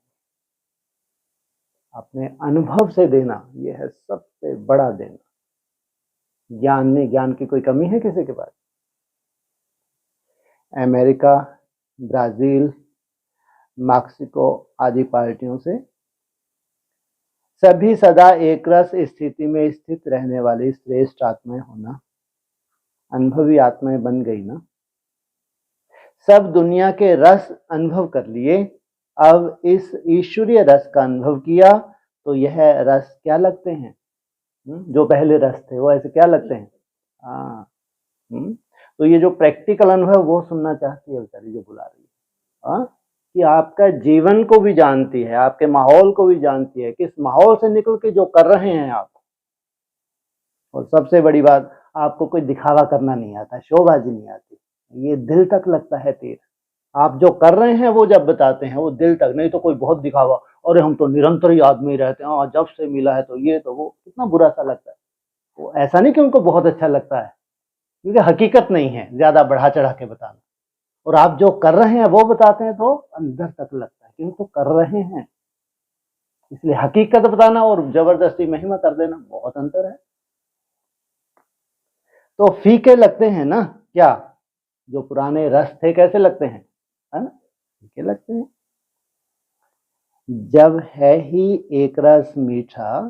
S1: अपने अनुभव से देना, यह है सबसे बड़ा देना। ज्ञान में ज्ञान की कोई कमी है किसी के पास? अमेरिका, ब्राजील, मैक्सिको आदि पार्टियों से सभी सदा एक रस स्थिति में स्थित रहने वाली श्रेष्ठ आत्माएं होना। अनुभवी आत्माएं बन गई ना। सब दुनिया के रस अनुभव कर लिए, अब इस ईश्वरीय रस का अनुभव किया तो यह रस क्या लगते हैं? जो पहले रस थे वो ऐसे क्या लगते हैं? तो ये जो प्रैक्टिकल अनुभव वो सुनना चाहती है बेचारी जो बुला रही है। कि आपका जीवन को भी जानती है, आपके माहौल को भी जानती है, किस माहौल से निकल के जो कर रहे हैं आप। और सबसे बड़ी बात, आपको कोई दिखावा करना नहीं आता, शोबाजी नहीं आती, ये दिल तक लगता है तीर। आप जो कर रहे हैं वो जब बताते हैं वो दिल तक, नहीं तो कोई बहुत दिखावा, और हम तो निरंतर ही आदमी रहते हैं, जब से मिला है तो ये तो वो, कितना बुरा सा लगता है। वो ऐसा नहीं कि उनको बहुत अच्छा लगता है, क्योंकि हकीकत नहीं है ज्यादा बढ़ा चढ़ा के बताना। और आप जो कर रहे हैं वो बताते हैं तो अंदर तक लगता है कि तो कर रहे हैं। इसलिए हकीकत बताना और जबरदस्ती महिमा कर देना बहुत अंतर है। तो फीके लगते हैं ना क्या? जो पुराने रस थे कैसे लगते हैं, है ना? फीके लगते हैं। जब है ही एक रस मीठा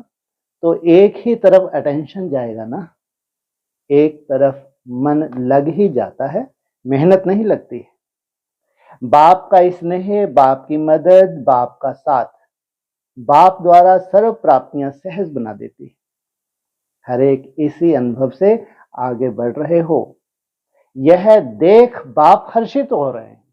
S1: तो एक ही तरफ अटेंशन जाएगा ना, एक तरफ मन लग ही जाता है, मेहनत नहीं लगती है। बाप का स्नेह, बाप की मदद, बाप का साथ, बाप द्वारा सर्व प्राप्तियां सहज बना देती है। हर एक इसी अनुभव से आगे बढ़ रहे हो। यह देख बाप हर्षित हो रहे हैं।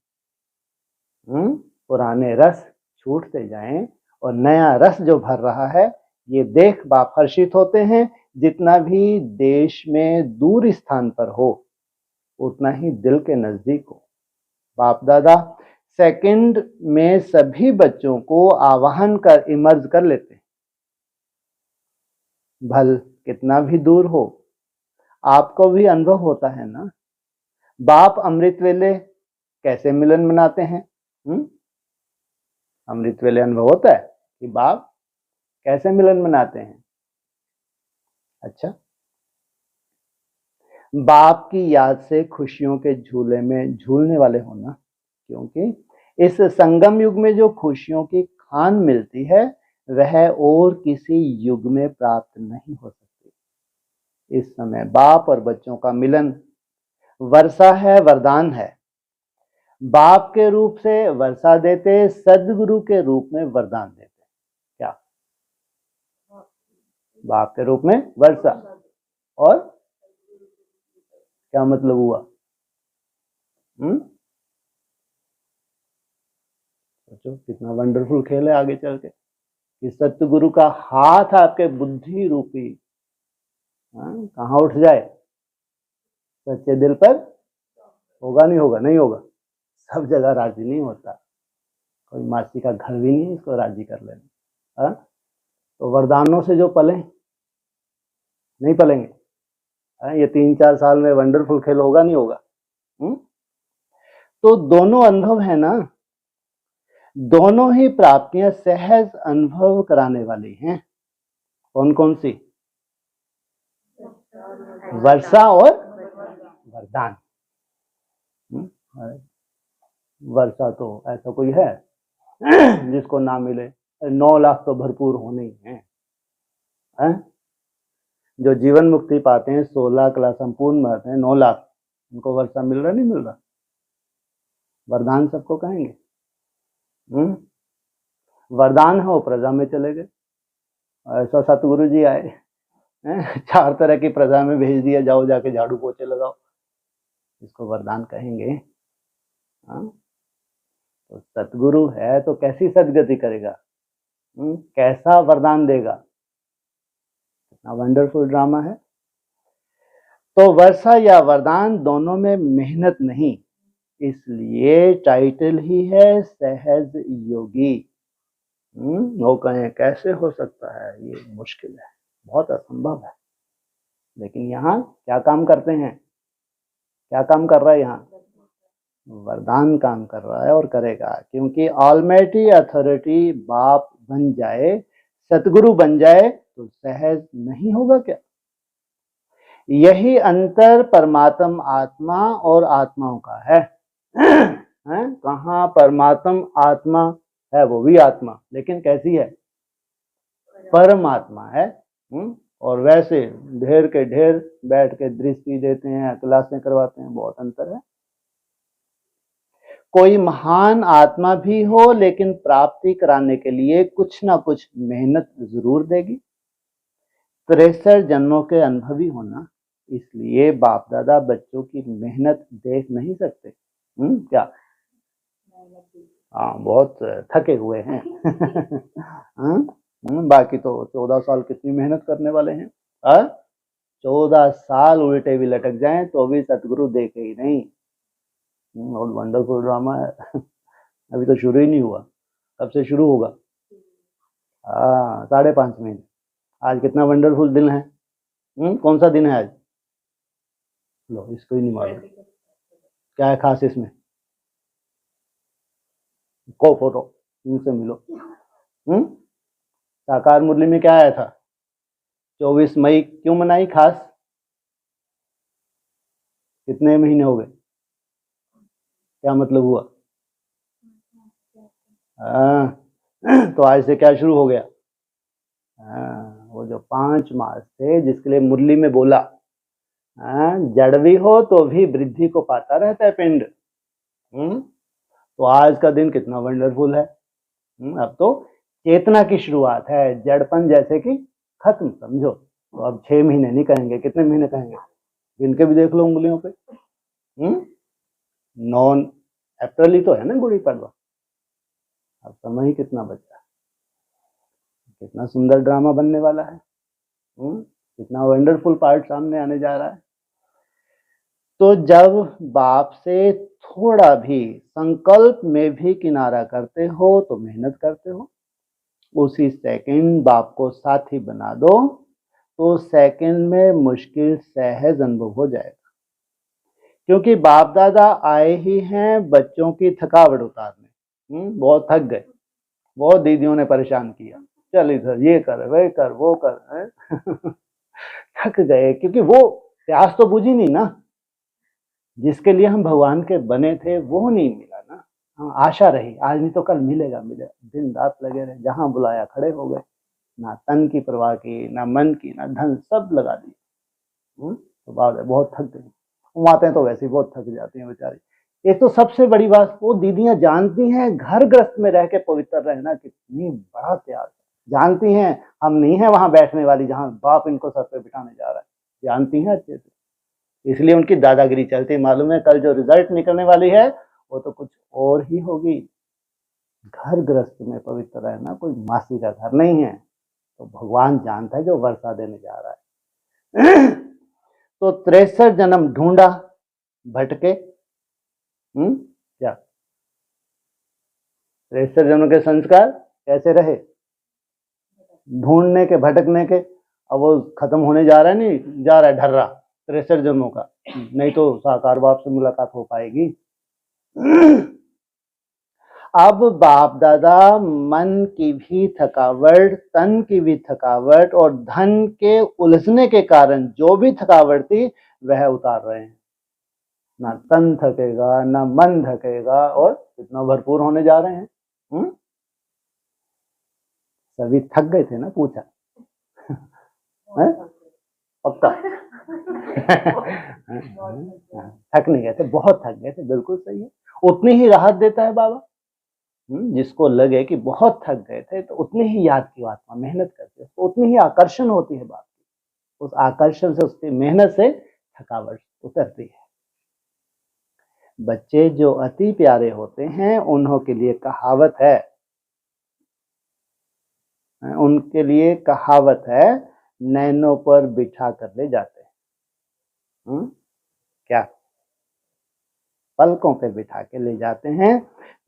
S1: पुराने रस छूटते जाएं और नया रस जो भर रहा है, ये देख बाप हर्षित होते हैं। जितना भी देश में दूर स्थान पर हो उतना ही दिल के नजदीक हो। बाप दादा सेकंड में सभी बच्चों को आवाहन कर इमर्ज कर लेते हैं। भल कितना भी दूर हो, आपको भी अनुभव होता है ना। बाप अमृत वेले कैसे मिलन मनाते हैं? अमृत वेले अनुभव होता है कि बाप कैसे मिलन मनाते हैं। अच्छा, बाप की याद से खुशियों के झूले में झूलने वाले होना, क्योंकि इस संगम युग में जो खुशियों की खान मिलती है वह और किसी युग में प्राप्त नहीं हो सकती। इस समय बाप और बच्चों का मिलन वर्षा है, वरदान है। बाप के रूप से वर्षा देते, सदगुरु के रूप में वरदान देते। क्या? बाप के रूप में वर्षा, और क्या मतलब हुआ? सोचो कितना वंडरफुल खेल है आगे चल के कि सतगुरु का हाथ आपके बुद्धि रूपी कहाँ उठ जाए, सच्चे दिल पर होगा नहीं होगा, नहीं होगा, सब जगह राजी नहीं होता, कोई मासी का घर भी नहीं इसको राजी कर लेना। तो वरदानों से जो पले नहीं पलेंगे, ये 3-4 साल में वंडरफुल खेल होगा नहीं होगा। तो दोनों अनुभव है ना, दोनों ही प्राप्तियां सहज अनुभव कराने वाली हैं। कौन कौन सी? वर्षा और वरदान। वर्षा तो ऐसा कोई है जिसको ना मिले? 9 लाख तो भरपूर होने ही हैं। जो जीवन मुक्ति पाते हैं 16 कला संपूर्ण पाते हैं 9 लाख, उनको वर्षा मिल रहा नहीं मिल रहा? वरदान सबको कहेंगे। वरदान है वो प्रजा में चले गए। ऐसा सतगुरु जी आए, 4 तरह की प्रजा में भेज दिया, जाओ जाके झाड़ू पोछे लगाओ, इसको वरदान कहेंगे? तो सतगुरु है तो कैसी सदगति करेगा, कैसा वरदान देगा, कितना वंडरफुल ड्रामा है। तो वर्षा या वरदान दोनों में मेहनत नहीं, इसलिए टाइटल ही है सहज योगी। वो कहें कैसे हो सकता है, ये मुश्किल है, बहुत असंभव है। लेकिन यहाँ क्या काम करते हैं, क्या काम कर रहा है यहाँ? वरदान काम कर रहा है और करेगा, क्योंकि ऑलमाइटी अथॉरिटी बाप बन जाए, सतगुरु बन जाए तो सहज नहीं होगा क्या? यही अंतर परमात्म आत्मा और आत्माओं का है। कहाँ परमात्म आत्मा है, वो भी आत्मा, लेकिन कैसी है? परमात्मा है। और वैसे ढेर के ढेर बैठ के दृष्टि देते हैं, क्लासें करवाते हैं, बहुत अंतर है। कोई महान आत्मा भी हो, लेकिन प्राप्ति कराने के लिए कुछ ना कुछ मेहनत जरूर देगी। 63 जन्मों के अनुभवी होना, इसलिए बाप दादा बच्चों की मेहनत देख नहीं सकते। क्या? हाँ, बहुत थके हुए हैं। बाकी तो 14 साल कितनी मेहनत करने वाले हैं। 14 साल उल्टे भी लटक जाएं तो भी सतगुरु देखे ही नहीं। बहुत वंडरफुल ड्रामा है। अभी तो शुरू ही नहीं हुआ, कब से शुरू होगा? 5.5 महीने। आज कितना वंडरफुल दिन है। कौन सा दिन है आज? लो, इसको ही नहीं मालूम क्या है खास इसमें। को फोटो इनसे मिलो। साकार मुरली में क्या आया था? 24 मई क्यों मनाई खास? कितने महीने हो गए? क्या मतलब हुआ? तो आज से क्या शुरू हो गया? वो जो 5 मास थे जिसके लिए मुरली में बोला, जड़ भी हो तो भी वृद्धि को पाता रहता है पिंड। तो आज का दिन कितना वंडरफुल है। अब तो चेतना की शुरुआत है, जड़पन जैसे कि खत्म समझो। तो अब 6 महीने नहीं कहेंगे, कितने महीने कहेंगे? इनके भी देख लो उंगलियों पे। 9 अप्रैल ही तो है ना गुड़ी पड़वा। अब समय ही कितना बचा, कितना सुंदर ड्रामा बनने वाला है। कितना वंडरफुल पार्ट सामने आने जा रहा है। तो जब बाप से थोड़ा भी संकल्प में भी किनारा करते हो तो मेहनत करते हो, उसी सेकंड बाप को साथी बना दो तो सेकंड में मुश्किल सहज अनुभव हो जाएगा। क्योंकि बाप दादा आए ही हैं बच्चों की थकावट उतारने। बहुत थक गए, बहुत दीदियों ने परेशान किया, चल इधर ये कर, वे कर, वो कर। थक गए, क्योंकि वो प्यास तो बुझी नहीं ना, जिसके लिए हम भगवान के बने थे वो नहीं मिला ना। हाँ, आशा रही आज नहीं तो कल मिलेगा मिलेगा, दिन रात लगे रहे, जहां बुलाया खड़े हो गए, ना तन की परवाह की, ना मन की, ना धन, सब लगा दिए। तो बात है, बहुत थक गई। माताएं तो वैसे ही बहुत थक जाती हैं बेचारी। एक तो सबसे बड़ी बात, वो दीदियां जानती हैं घर ग्रस्त में रह के पवित्र रहना कितनी बड़ा त्याग है। जानती हैं हम नहीं है वहां बैठने वाली जहां बाप इनको सर पे बिठाने जा रहा है, जानती हैं अच्छे से, इसलिए उनकी दादागिरी चलती। मालूम है कल जो रिजल्ट निकलने वाली है वो तो कुछ और ही होगी। घर ग्रस्त में पवित्र रहना कोई मासी का घर नहीं है। तो भगवान जानता है जो वर्षा देने जा रहा है। तो 63 जन्म ढूंढा, भटके। क्या 63 जन्म के संस्कार कैसे रहे? ढूंढने के, भटकने के। अब वो खत्म होने जा रहा है, नहीं जा रहा है ढर्रा 63 जन्मों का, नहीं तो साकार बाप से मुलाकात हो पाएगी। अब बाप दादा मन की भी थकावट, तन की भी थकावट और धन के उलझने के कारण जो भी थकावट थी वह उतार रहे हैं। ना तन थकेगा, ना मन थकेगा, और इतना भरपूर होने जा रहे हैं। सभी थक गए थे ना, पूछा है? पक्का? थक नहीं गए थे, बहुत थक गए थे, बिल्कुल सही है। उतनी ही राहत देता है बाबा। जिसको लगे कि बहुत थक गए थे तो उतनी ही याद की आत्मा मेहनत करती है, तो उतनी ही आकर्षण होती है बात की, उस आकर्षण से, उसकी मेहनत से थकावट उतरती है। बच्चे जो अति प्यारे होते हैं उन्हों के लिए कहावत है, उनके लिए कहावत है, नैनों पर बिठा कर ले जाते हैं। क्या? पलकों पे बिठा के ले जाते हैं।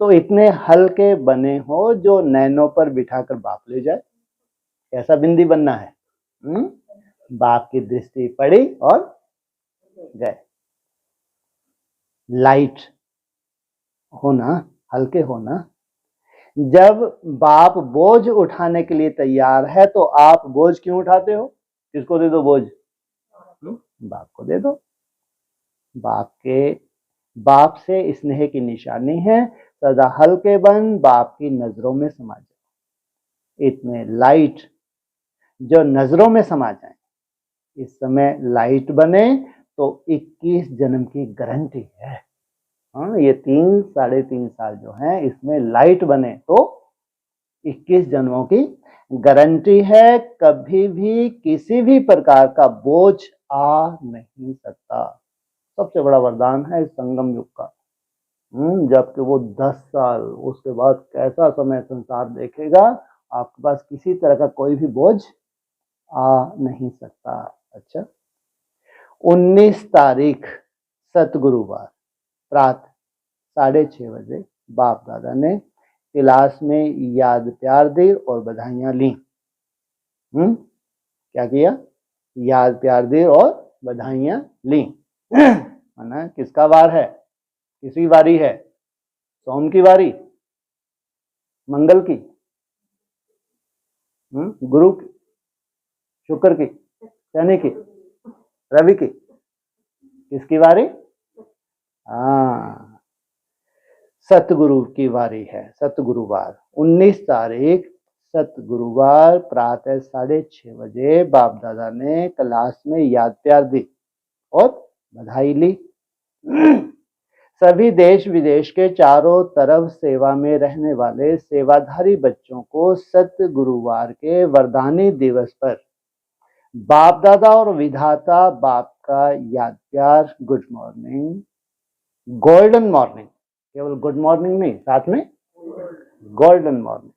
S1: तो इतने हल्के बने हो जो नैनों पर बिठा कर बाप ले जाए। कैसा बिंदी बनना है? बाप की दृष्टि पड़ी और गए। लाइट होना, हल्के होना। जब बाप बोझ उठाने के लिए तैयार है तो आप बोझ क्यों उठाते हो? किसको दे दो बोझ? बाप को दे दो। बाप से स्नेह की निशानी है, सदा हल्के बन, बाप की नजरों में समा जाए। इतने लाइट जो नजरों में समा जाए, इस समय लाइट बने तो 21 जन्म की गारंटी है। हाँ, ये 3-3.5 साल जो है इसमें लाइट बने तो 21 जन्मों की गारंटी है। कभी भी किसी भी प्रकार का बोझ आ नहीं सकता। सबसे बड़ा वरदान है इस संगम युग का। जबकि वो 10 साल, उसके बाद कैसा समय संसार देखेगा, आपके पास किसी तरह का कोई भी बोझ आ नहीं सकता। अच्छा, 19 तारीख सतगुरुवार प्रातः 6:30 बजे बाप दादा ने क्लास में याद प्यार दी और बधाइयां ली। क्या किया? याद प्यार दी और बधाइयां ली। है ना? किसका वार है? किसकी वारी है? सोम की वारी, मंगल की, गुरु की, शुक्र की, शनि की, रवि की? किसकी वारी? हाँ, सतगुरु की वारी है। सतगुरुवार 19 तारीख सतगुरुवार प्रातः 6:30 बजे बाप दादा ने क्लास में याद प्यार दी और बधाई ली। सभी देश विदेश के चारों तरफ सेवा में रहने वाले सेवाधारी बच्चों को सतगुरुवार के वरदानी दिवस पर बाप दादा और विधाता बाप का याद प्यार, गुड मॉर्निंग, गोल्डन मॉर्निंग। केवल गुड मॉर्निंग नहीं, साथ में गोल्डन मॉर्निंग।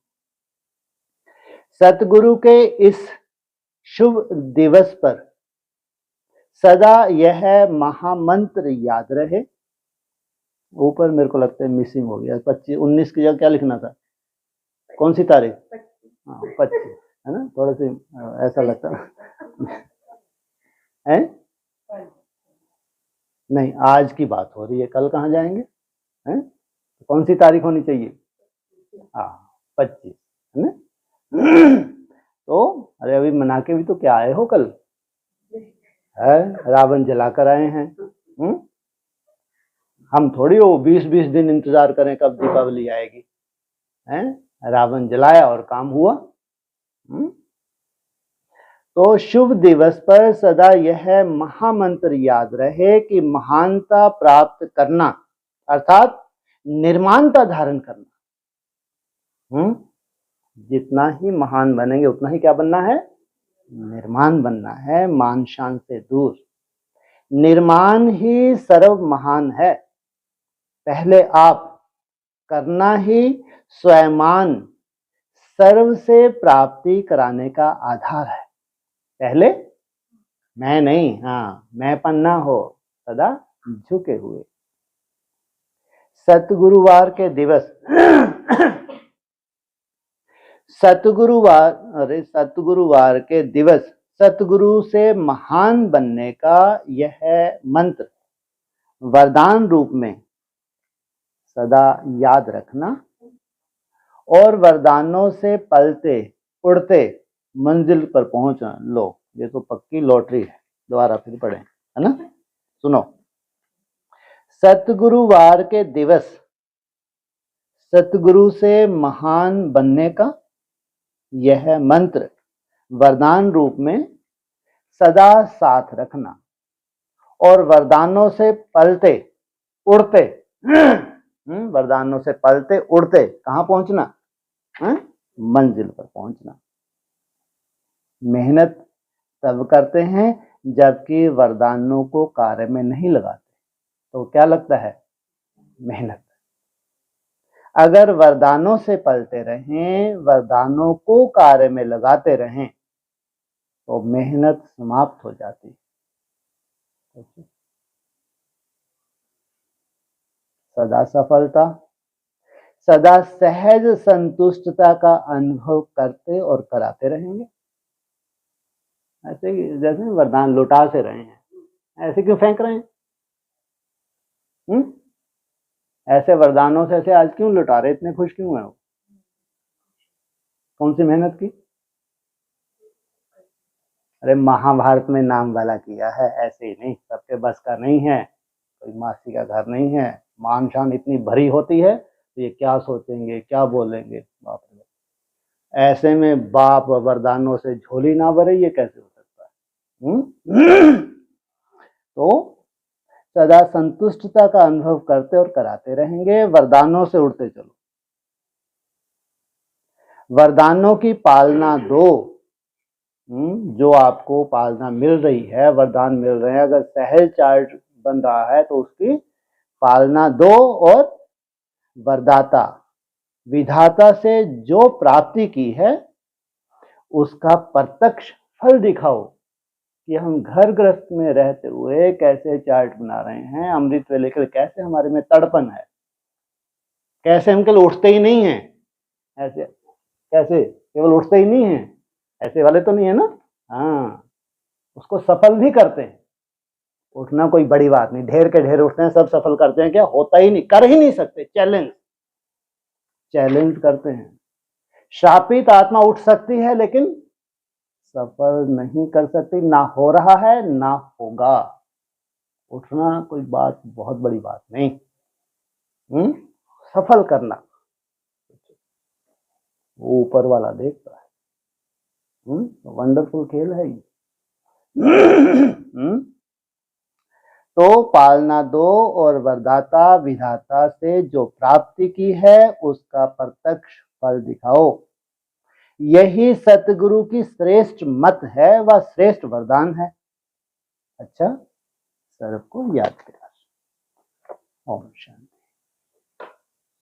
S1: सतगुरु के इस शुभ दिवस पर सदा यह महामंत्र याद रहे। ऊपर मेरे को लगता है मिसिंग हो गया, 19 की जगह क्या लिखना था? कौन सी तारीख? हाँ, 25 है ना, थोड़ा सी ऐसा लगता है। नहीं, आज की बात हो रही है, कल कहाँ जाएंगे? हैं? कौन सी तारीख होनी चाहिए? हाँ, 25 है ना। तो अरे अभी मना के भी तो क्या आए हो, कल है रावण जलाकर आए हैं। हम थोड़ी वो 20-20 दिन इंतजार करें कब दीपावली आएगी। हैं? रावण जलाया और काम हुआ। तो शुभ दिवस पर सदा यह महामंत्र याद रहे कि महानता प्राप्त करना अर्थात निर्माणता धारण करना। जितना ही महान बनेंगे उतना ही क्या बनना है? निर्माण बनना है, मान शान से दूर। निर्माण ही सर्व महान है। पहले आप करना ही स्वयमान सर्व से प्राप्ति कराने का आधार है। पहले मैं नहीं, हाँ मैंपन ना हो, सदा झुके हुए। सतगुरुवार के दिवस सतगुरुवार के दिवस सतगुरु से महान बनने का यह मंत्र वरदान रूप में सदा याद रखना और वरदानों से पलते उड़ते मंजिल पर पहुंचना। लो, ये तो पक्की लॉटरी है। दोबारा फिर पढ़ें, है ना, सुनो। सतगुरुवार के दिवस सतगुरु से महान बनने का यह मंत्र वरदान रूप में सदा साथ रखना और वरदानों से पलते उड़ते वरदानों से पलते उड़ते कहाँ पहुंचना, मंजिल पर पहुंचना। मेहनत तब करते हैं जबकि वरदानों को कार्य में नहीं लगाते, तो क्या लगता है, मेहनत। अगर वरदानों से पलते रहें, वरदानों को कार्य में लगाते रहें, तो मेहनत समाप्त हो जाती। सदा सफलता, सदा सहज संतुष्टता का अनुभव करते और कराते रहेंगे। ऐसे जैसे वरदान लुटा से रहे हैं, ऐसे क्यों फेंक रहे हैं? ऐसे वरदानों से ऐसे आज क्यों लुटा रहे, इतने खुश क्यों है वो? कौन सी मेहनत की? अरे महाभारत में नाम वाला किया है, ऐसे ही नहीं, सबके बस का नहीं है। कोई मासी का घर नहीं है, मान शान इतनी भरी होती है, तो ये क्या सोचेंगे, क्या बोलेंगे, बाप रे। ऐसे में बाप वरदानों से झोली ना भरे, ये कैसे हो सकता है? तो सदा संतुष्टता का अनुभव करते और कराते रहेंगे, वरदानों से उड़ते चलो। वरदानों की पालना दो, जो आपको पालना मिल रही है, वरदान मिल रहे हैं, अगर सहज चार्ट बन रहा है तो उसकी पालना दो और वरदाता विधाता से जो प्राप्ति की है उसका प्रत्यक्ष फल दिखाओ कि हम घर गृहस्थ में रहते हुए कैसे चार्ट बना रहे हैं, अमृत वेले के कैसे हमारे में तड़पन है, कैसे हम केवल उठते ही नहीं हैं, ऐसे कैसे केवल उठते ही नहीं हैं, ऐसे वाले तो नहीं है ना, हाँ, उसको सफल भी करते हैं। उठना कोई बड़ी बात नहीं, ढेर के ढेर उठते हैं, सब सफल करते हैं क्या? होता ही नहीं, कर ही नहीं सकते। चैलेंज करते हैं। शापित आत्मा उठ सकती है लेकिन सफल नहीं कर सकती, ना हो रहा है ना होगा। उठना कोई बात, बहुत बड़ी बात नहीं, सफल करना वो ऊपर वाला देखता है। वंडरफुल खेल है ये। तो पालना दो और वरदाता विधाता से जो प्राप्ति की है उसका प्रत्यक्ष फल दिखाओ। यही सतगुरु की श्रेष्ठ मत है, वह श्रेष्ठ वरदान है। अच्छा, सर्व को याद करा। ओम शांति।